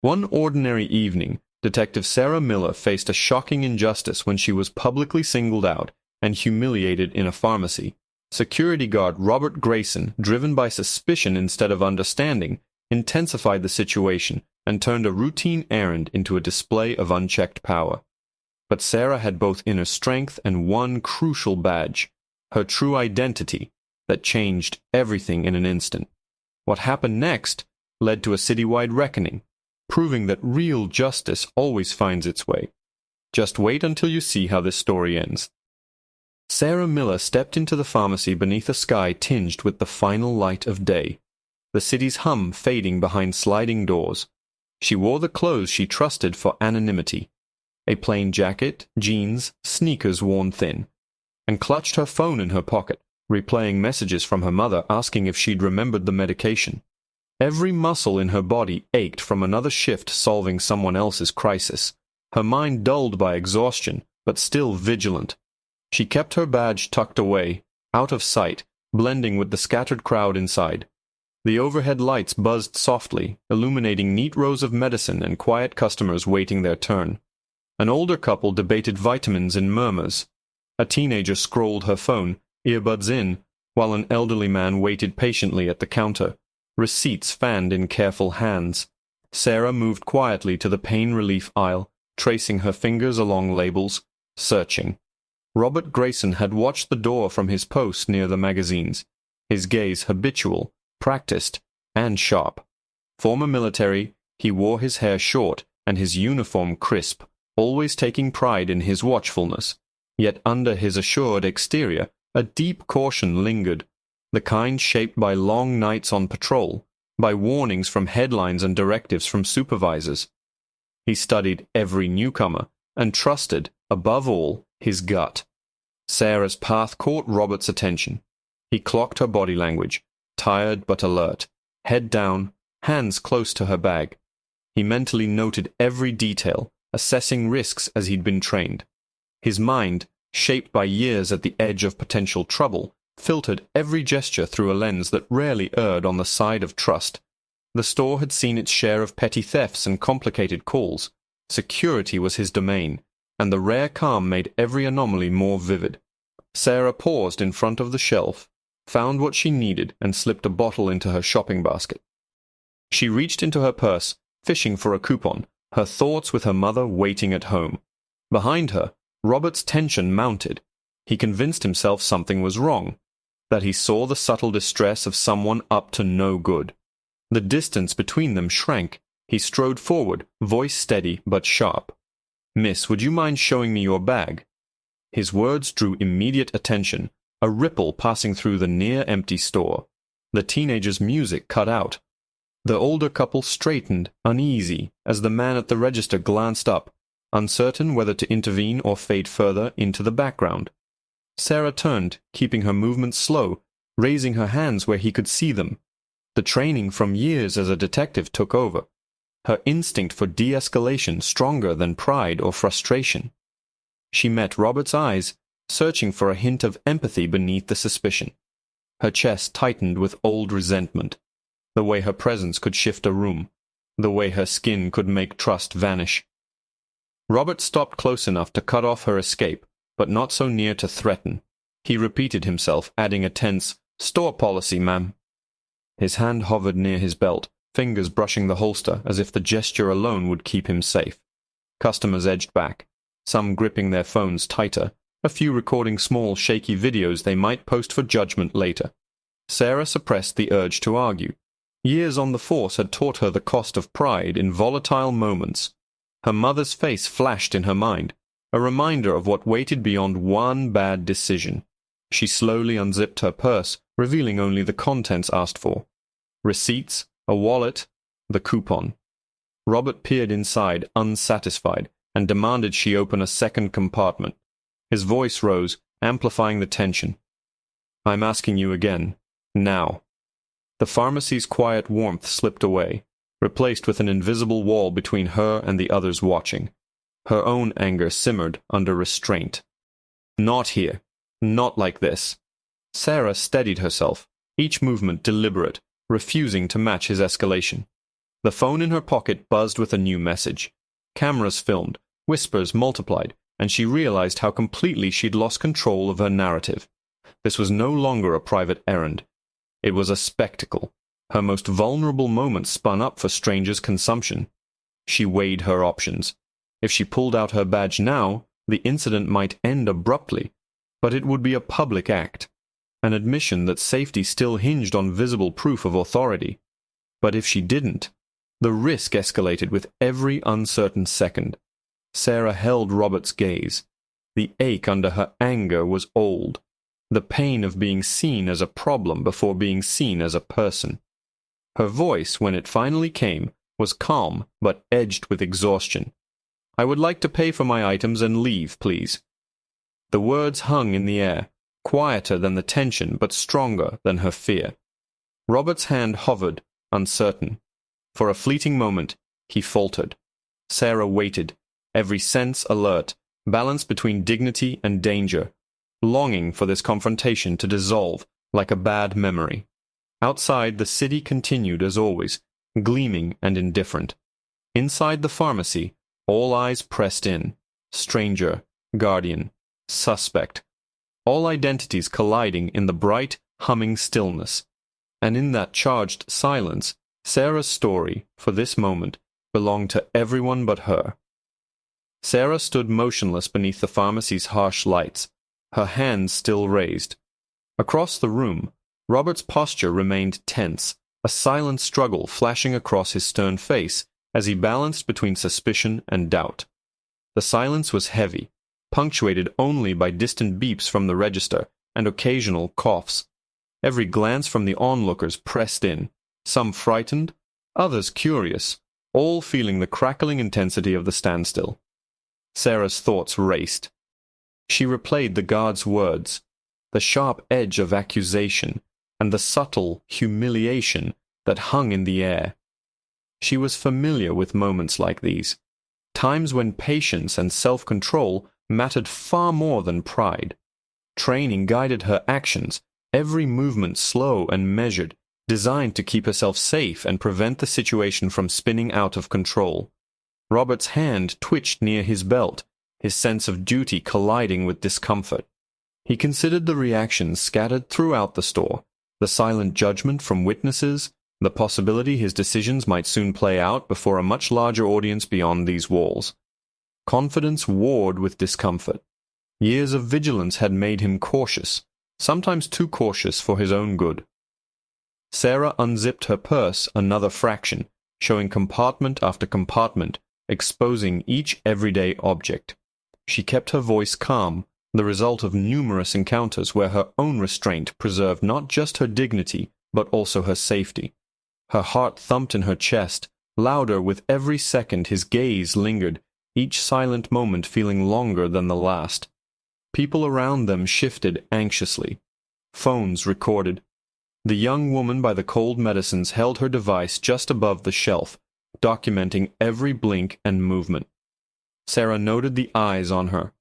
One ordinary evening, Detective Sarah Miller faced a shocking injustice when she was publicly singled out and humiliated in a pharmacy. Security guard Robert Grayson, driven by suspicion instead of understanding, intensified the situation and turned a routine errand into a display of unchecked power. But Sarah had both inner strength and one crucial badge, her true identity, that changed everything in an instant. What happened next led to a citywide reckoning, proving that real justice always finds its way. Just wait until you see how this story ends. Sarah Miller stepped into the pharmacy beneath a sky tinged with the final light of day, the city's hum fading behind sliding doors. She wore the clothes she trusted for anonymity, a plain jacket, jeans, sneakers worn thin, and clutched her phone in her pocket, replaying messages from her mother asking if she'd remembered the medication. Every muscle in her body ached from another shift solving someone else's crisis, her mind dulled by exhaustion, but still vigilant. She kept her badge tucked away, out of sight, blending with the scattered crowd inside. The overhead lights buzzed softly, illuminating neat rows of medicine and quiet customers waiting their turn. An older couple debated vitamins in murmurs. A teenager scrolled her phone, earbuds in, while an elderly man waited patiently at the counter, receipts fanned in careful hands. Sarah moved quietly to the pain relief aisle, tracing her fingers along labels, searching. Robert Grayson had watched the door from his post near the magazines, his gaze habitual, practiced, and sharp. Former military, he wore his hair short and his uniform crisp, always taking pride in his watchfulness. Yet under his assured exterior, a deep caution lingered, the kind shaped by long nights on patrol, by warnings from headlines and directives from supervisors. He studied every newcomer and trusted, above all, his gut. Sarah's path caught Robert's attention. He clocked her body language, tired but alert, head down, hands close to her bag. He mentally noted every detail, assessing risks as he'd been trained. His mind, shaped by years at the edge of potential trouble, filtered every gesture through a lens that rarely erred on the side of trust. The store had seen its share of petty thefts and complicated calls. Security was his domain, and the rare calm made every anomaly more vivid. Sarah paused in front of the shelf, found what she needed, and slipped a bottle into her shopping basket. She reached into her purse, fishing for a coupon, her thoughts with her mother waiting at home. Behind her, Robert's tension mounted. He convinced himself something was wrong, that he saw the subtle distress of someone up to no good. The distance between them shrank. He strode forward, voice steady but sharp. "Miss, would you mind showing me your bag?" His words drew immediate attention, a ripple passing through the near-empty store. The teenager's music cut out. The older couple straightened, uneasy, as the man at the register glanced up, uncertain whether to intervene or fade further into the background. Sarah turned, keeping her movements slow, raising her hands where he could see them. The training from years as a detective took over, her instinct for de-escalation stronger than pride or frustration. She met Robert's eyes, searching for a hint of empathy beneath the suspicion. Her chest tightened with old resentment, the way her presence could shift a room, the way her skin could make trust vanish. Robert stopped close enough to cut off her escape, but not so near to threaten. He repeated himself, adding a tense, "Store policy, ma'am." His hand hovered near his belt, fingers brushing the holster as if the gesture alone would keep him safe. Customers edged back, some gripping their phones tighter, a few recording small, shaky videos they might post for judgment later. Sarah suppressed the urge to argue. Years on the force had taught her the cost of pride in volatile moments. Her mother's face flashed in her mind, a reminder of what waited beyond one bad decision. She slowly unzipped her purse, revealing only the contents asked for. Receipts, a wallet, the coupon. Robert peered inside, unsatisfied, and demanded she open a second compartment. His voice rose, amplifying the tension. "I'm asking you again. Now." The pharmacy's quiet warmth slipped away, replaced with an invisible wall between her and the others watching. Her own anger simmered under restraint. "Not here. Not like this." Sarah steadied herself, each movement deliberate, refusing to match his escalation. The phone in her pocket buzzed with a new message. Cameras filmed, whispers multiplied, and she realized how completely she'd lost control of her narrative. This was no longer a private errand. It was a spectacle. Her most vulnerable moment spun up for strangers' consumption. She weighed her options. If she pulled out her badge now, the incident might end abruptly, but it would be a public act, an admission that safety still hinged on visible proof of authority. But if she didn't, the risk escalated with every uncertain second. Sarah held Robert's gaze. The ache under her anger was old, the pain of being seen as a problem before being seen as a person. Her voice, when it finally came, was calm but edged with exhaustion. "I would like to pay for my items and leave, please." The words hung in the air, quieter than the tension but stronger than her fear. Robert's hand hovered, uncertain. For a fleeting moment, he faltered. Sarah waited, every sense alert, balanced between dignity and danger, longing for this confrontation to dissolve like a bad memory. Outside, the city continued as always, gleaming and indifferent. Inside the pharmacy, all eyes pressed in. Stranger, guardian, suspect. All identities colliding in the bright, humming stillness. And in that charged silence, Sarah's story, for this moment, belonged to everyone but her. Sarah stood motionless beneath the pharmacy's harsh lights, her hands still raised. Across the room, Robert's posture remained tense, a silent struggle flashing across his stern face as he balanced between suspicion and doubt. The silence was heavy, punctuated only by distant beeps from the register and occasional coughs. Every glance from the onlookers pressed in, some frightened, others curious, all feeling the crackling intensity of the standstill. Sarah's thoughts raced. She replayed the guard's words, the sharp edge of accusation, and the subtle humiliation that hung in the air. She was familiar with moments like these, times when patience and self-control mattered far more than pride. Training guided her actions, every movement slow and measured, designed to keep herself safe and prevent the situation from spinning out of control. Robert's hand twitched near his belt, his sense of duty colliding with discomfort. He considered the reactions scattered throughout the store, the silent judgment from witnesses, the possibility his decisions might soon play out before a much larger audience beyond these walls. Confidence warred with discomfort. Years of vigilance had made him cautious, sometimes too cautious for his own good. Sarah unzipped her purse another fraction, showing compartment after compartment, exposing each everyday object. She kept her voice calm, the result of numerous encounters where her own restraint preserved not just her dignity, but also her safety. Her heart thumped in her chest, louder with every second his gaze lingered, each silent moment feeling longer than the last. People around them shifted anxiously. Phones recorded. The young woman by the cold medicines held her device just above the shelf, documenting every blink and movement. Sarah noted the eyes on her.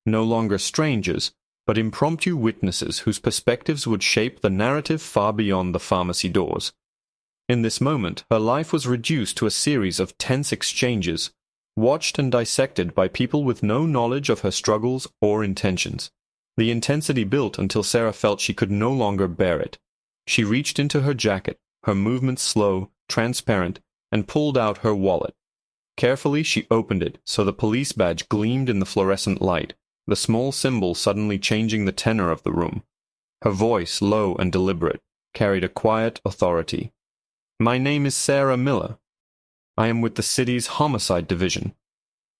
No longer strangers, but impromptu witnesses whose perspectives would shape the narrative far beyond the pharmacy doors. In this moment, her life was reduced to a series of tense exchanges, watched and dissected by people with no knowledge of her struggles or intentions. The intensity built until Sarah felt she could no longer bear it. She reached into her jacket, her movements slow, transparent, and pulled out her wallet. Carefully she opened it so the police badge gleamed in the fluorescent light, the small symbol suddenly changing the tenor of the room. Her voice, low and deliberate, carried a quiet authority. "My name is Sarah Miller. I am with the city's homicide division."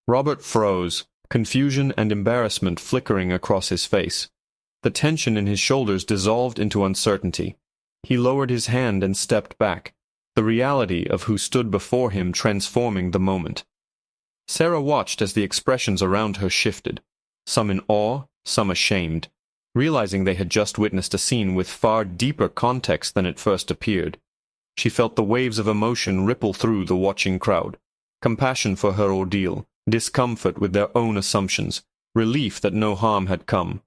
Robert froze, confusion and embarrassment flickering across his face. The tension in his shoulders dissolved into uncertainty. He lowered his hand and stepped back, the reality of who stood before him transforming the moment. Sarah watched as the expressions around her shifted, some in awe, some ashamed, realizing they had just witnessed a scene with far deeper context than it first appeared. She felt the waves of emotion ripple through the watching crowd, compassion for her ordeal, discomfort with their own assumptions, relief that no harm had come.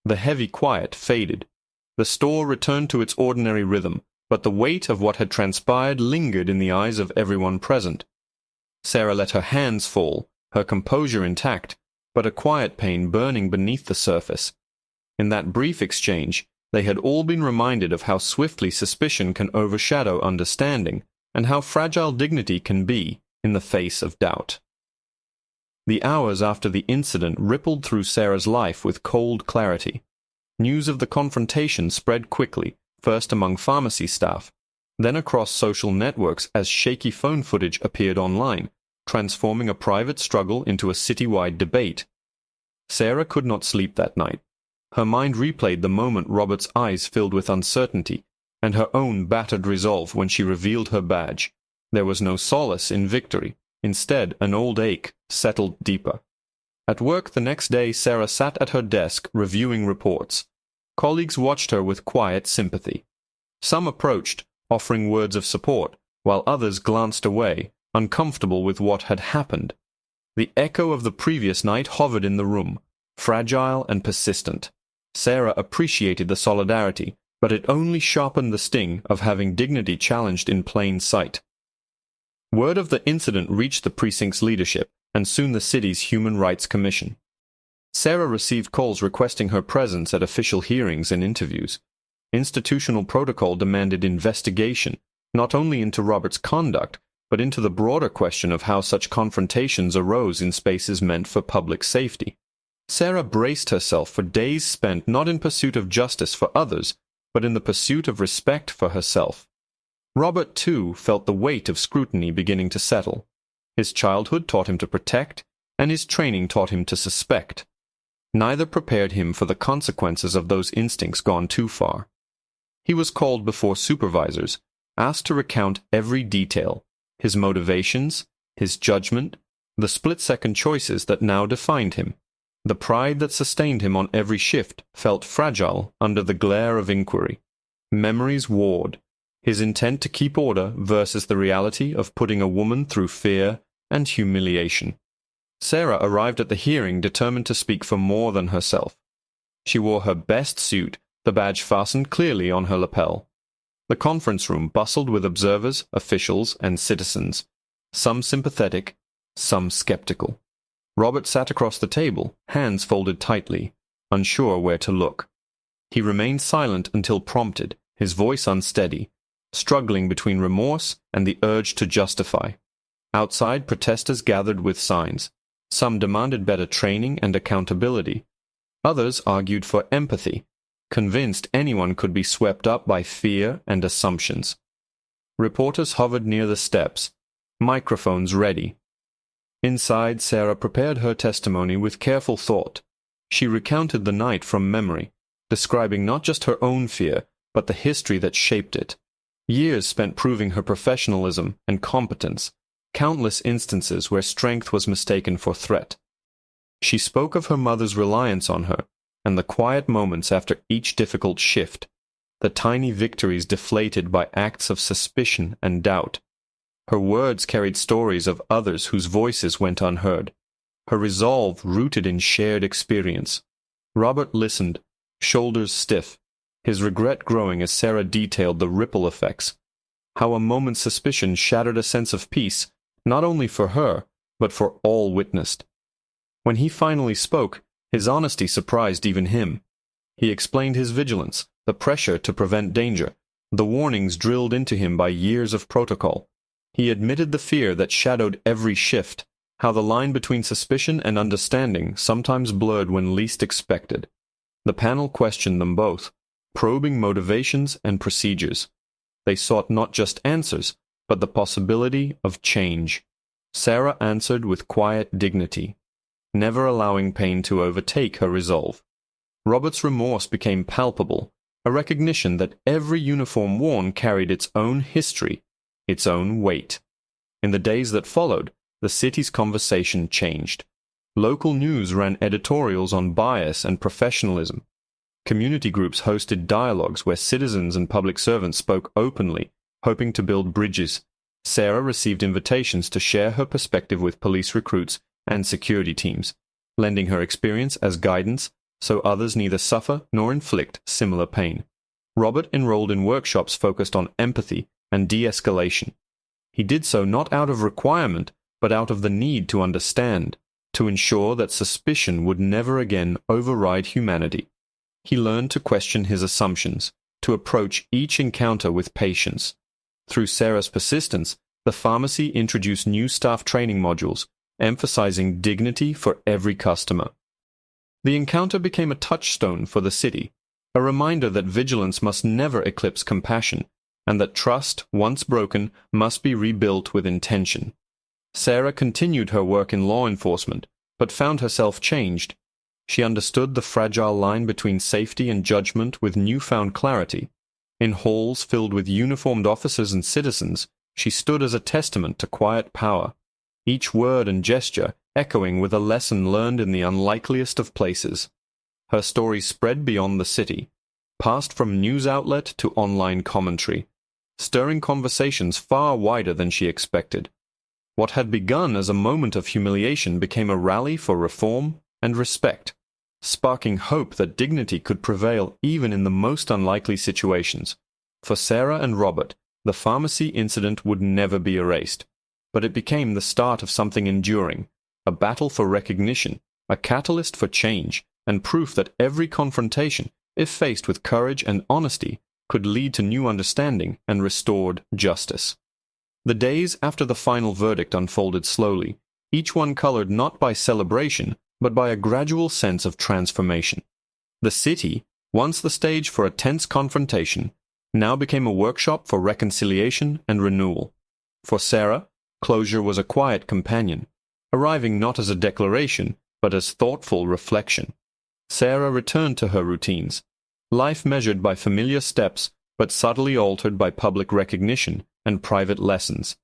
The heavy quiet faded. The store returned to its ordinary rhythm, but the weight of what had transpired lingered in the eyes of everyone present. Sarah let her hands fall, her composure intact, but a quiet pain burning beneath the surface. In that brief exchange, they had all been reminded of how swiftly suspicion can overshadow understanding, and how fragile dignity can be in the face of doubt. The hours after the incident rippled through Sarah's life with cold clarity. News of the confrontation spread quickly, first among pharmacy staff, then across social networks as shaky phone footage appeared online, transforming a private struggle into a citywide debate. Sarah could not sleep that night. Her mind replayed the moment Robert's eyes filled with uncertainty, and her own battered resolve when she revealed her badge. There was no solace in victory. Instead, an old ache settled deeper. At work the next day, Sarah sat at her desk reviewing reports. Colleagues watched her with quiet sympathy. Some approached, offering words of support, while others glanced away, uncomfortable with what had happened. The echo of the previous night hovered in the room, fragile and persistent. Sarah appreciated the solidarity, but it only sharpened the sting of having dignity challenged in plain sight. Word of the incident reached the precinct's leadership, and soon the city's Human Rights Commission. Sarah received calls requesting her presence at official hearings and interviews. Institutional protocol demanded investigation, not only into Robert's conduct, but into the broader question of how such confrontations arose in spaces meant for public safety. Sarah braced herself for days spent not in pursuit of justice for others, but in the pursuit of respect for herself. Robert, too, felt the weight of scrutiny beginning to settle. His childhood taught him to protect, and his training taught him to suspect. Neither prepared him for the consequences of those instincts gone too far. He was called before supervisors, asked to recount every detail, his motivations, his judgment, the split-second choices that now defined him. The pride that sustained him on every shift felt fragile under the glare of inquiry. Memories warred, his intent to keep order versus the reality of putting a woman through fear and humiliation. Sarah arrived at the hearing determined to speak for more than herself. She wore her best suit, the badge fastened clearly on her lapel. The conference room bustled with observers, officials, and citizens, some sympathetic, some skeptical. Robert sat across the table, hands folded tightly, unsure where to look. He remained silent until prompted, his voice unsteady, struggling between remorse and the urge to justify. Outside, protesters gathered with signs. Some demanded better training and accountability. Others argued for empathy, convinced anyone could be swept up by fear and assumptions. Reporters hovered near the steps, microphones ready. Inside, Sarah prepared her testimony with careful thought. She recounted the night from memory, describing not just her own fear, but the history that shaped it. Years spent proving her professionalism and competence, countless instances where strength was mistaken for threat. She spoke of her mother's reliance on her, and the quiet moments after each difficult shift, the tiny victories deflated by acts of suspicion and doubt. Her words carried stories of others whose voices went unheard, her resolve rooted in shared experience. Robert listened, shoulders stiff, his regret growing as Sarah detailed the ripple effects, how a moment's suspicion shattered a sense of peace, not only for her, but for all witnessed. When he finally spoke, his honesty surprised even him. He explained his vigilance, the pressure to prevent danger, the warnings drilled into him by years of protocol. He admitted the fear that shadowed every shift, how the line between suspicion and understanding sometimes blurred when least expected. The panel questioned them both, probing motivations and procedures. They sought not just answers, but the possibility of change. Sarah answered with quiet dignity, never allowing pain to overtake her resolve. Robert's remorse became palpable, a recognition that every uniform worn carried its own history, its own weight. In the days that followed, the city's conversation changed. Local news ran editorials on bias and professionalism. Community groups hosted dialogues where citizens and public servants spoke openly, hoping to build bridges. Sarah received invitations to share her perspective with police recruits and security teams, lending her experience as guidance so others neither suffer nor inflict similar pain. Robert enrolled in workshops focused on empathy and de-escalation. He did so not out of requirement, but out of the need to understand, to ensure that suspicion would never again override humanity. He learned to question his assumptions, to approach each encounter with patience. Through Sarah's persistence, the pharmacy introduced new staff training modules, emphasizing dignity for every customer. The encounter became a touchstone for the city, a reminder that vigilance must never eclipse compassion, and that trust, once broken, must be rebuilt with intention. Sarah continued her work in law enforcement, but found herself changed. She understood the fragile line between safety and judgment with newfound clarity. In halls filled with uniformed officers and citizens, she stood as a testament to quiet power, each word and gesture echoing with a lesson learned in the unlikeliest of places. Her story spread beyond the city, passed from news outlet to online commentary, stirring conversations far wider than she expected. What had begun as a moment of humiliation became a rally for reform and respect, sparking hope that dignity could prevail even in the most unlikely situations. For Sarah and Robert, the pharmacy incident would never be erased, but it became the start of something enduring, a battle for recognition, a catalyst for change, and proof that every confrontation, if faced with courage and honesty, could lead to new understanding and restored justice. The days after the final verdict unfolded slowly, each one colored not by celebration, but by a gradual sense of transformation. The city, once the stage for a tense confrontation, now became a workshop for reconciliation and renewal. For Sarah, closure was a quiet companion, arriving not as a declaration, but as thoughtful reflection. Sarah returned to her routines, life measured by familiar steps, but subtly altered by public recognition and private lessons.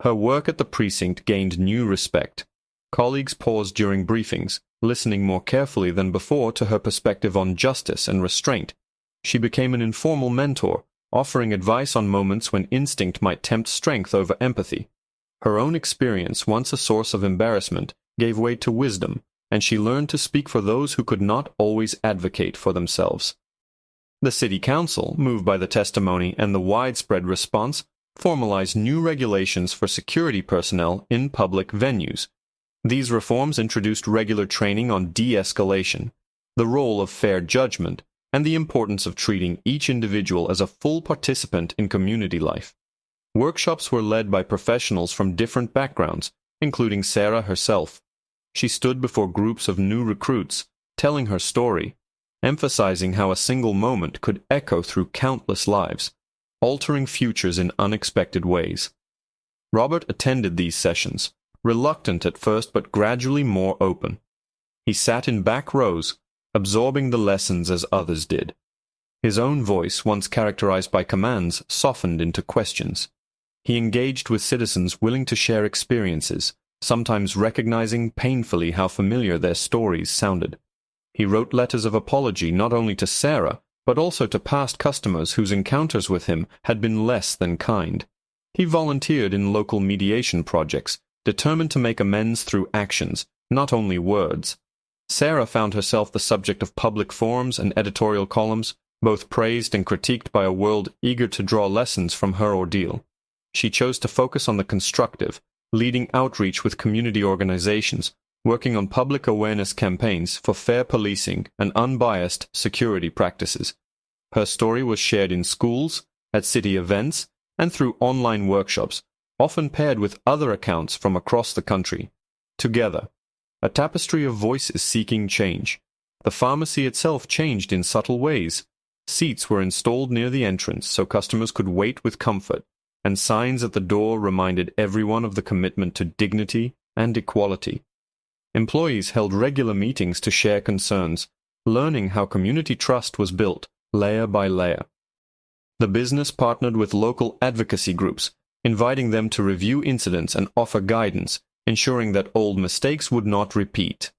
Her work at the precinct gained new respect. Colleagues paused during briefings, listening more carefully than before to her perspective on justice and restraint. She became an informal mentor, offering advice on moments when instinct might tempt strength over empathy. Her own experience, once a source of embarrassment, gave way to wisdom, and she learned to speak for those who could not always advocate for themselves. The City Council, moved by the testimony and the widespread response, formalized new regulations for security personnel in public venues. These reforms introduced regular training on de-escalation, the role of fair judgment, and the importance of treating each individual as a full participant in community life. Workshops were led by professionals from different backgrounds, including Sarah herself. She stood before groups of new recruits, telling her story, emphasizing how a single moment could echo through countless lives, altering futures in unexpected ways. Robert attended these sessions, reluctant at first but gradually more open. He sat in back rows, absorbing the lessons as others did. His own voice, once characterized by commands, softened into questions. He engaged with citizens willing to share experiences, sometimes recognizing painfully how familiar their stories sounded. He wrote letters of apology not only to Sarah, but also to past customers whose encounters with him had been less than kind. He volunteered in local mediation projects, determined to make amends through actions, not only words. Sarah found herself the subject of public forums and editorial columns, both praised and critiqued by a world eager to draw lessons from her ordeal. She chose to focus on the constructive, leading outreach with community organizations, working on public awareness campaigns for fair policing and unbiased security practices. Her story was shared in schools, at city events, and through online workshops, often paired with other accounts from across the country. Together, a tapestry of voices seeking change. The pharmacy itself changed in subtle ways. Seats were installed near the entrance so customers could wait with comfort, and signs at the door reminded everyone of the commitment to dignity and equality. Employees held regular meetings to share concerns, learning how community trust was built, layer by layer. The business partnered with local advocacy groups, inviting them to review incidents and offer guidance, ensuring that old mistakes would not repeat.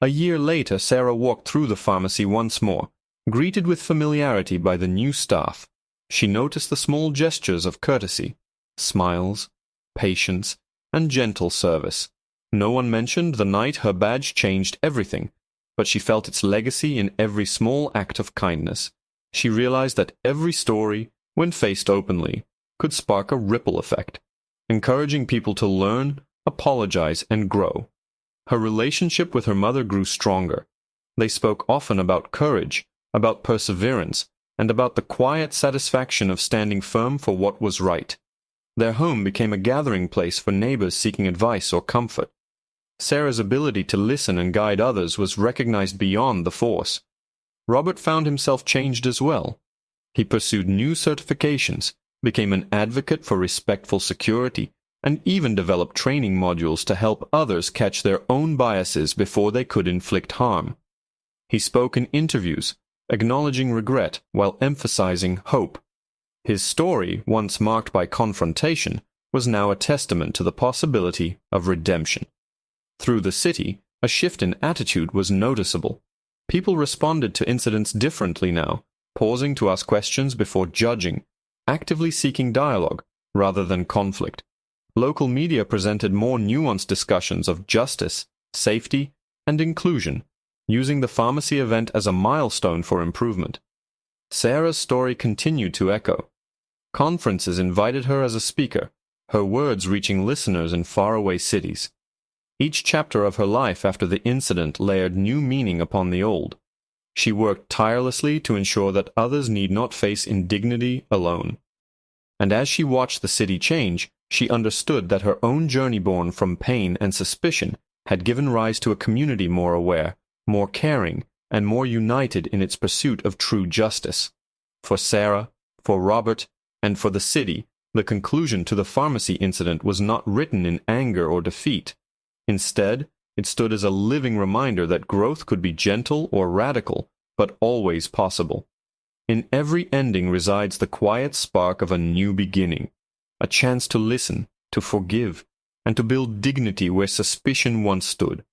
A year later, Sarah walked through the pharmacy once more, greeted with familiarity by the new staff. She noticed the small gestures of courtesy, smiles, patience, and gentle service. No one mentioned the night her badge changed everything, but she felt its legacy in every small act of kindness. She realized that every story, when faced openly, could spark a ripple effect, encouraging people to learn, apologize, and grow. Her relationship with her mother grew stronger. They spoke often about courage, about perseverance, and about the quiet satisfaction of standing firm for what was right. Their home became a gathering place for neighbors seeking advice or comfort. Sarah's ability to listen and guide others was recognized beyond the force. Robert found himself changed as well. He pursued new certifications, became an advocate for respectful security, and even developed training modules to help others catch their own biases before they could inflict harm. He spoke in interviews, acknowledging regret while emphasizing hope. His story, once marked by confrontation, was now a testament to the possibility of redemption. Through the city, a shift in attitude was noticeable. People responded to incidents differently now, pausing to ask questions before judging, actively seeking dialogue rather than conflict. Local media presented more nuanced discussions of justice, safety, and inclusion, using the pharmacy event as a milestone for improvement. Sarah's story continued to echo. Conferences invited her as a speaker, her words reaching listeners in faraway cities. Each chapter of her life after the incident layered new meaning upon the old. She worked tirelessly to ensure that others need not face indignity alone. And as she watched the city change, she understood that her own journey born from pain and suspicion had given rise to a community more aware, more caring, and more united in its pursuit of true justice. For Sarah, for Robert, and for the city, the conclusion to the pharmacy incident was not written in anger or defeat. Instead, it stood as a living reminder that growth could be gentle or radical, but always possible. In every ending resides the quiet spark of a new beginning, a chance to listen, to forgive, and to build dignity where suspicion once stood.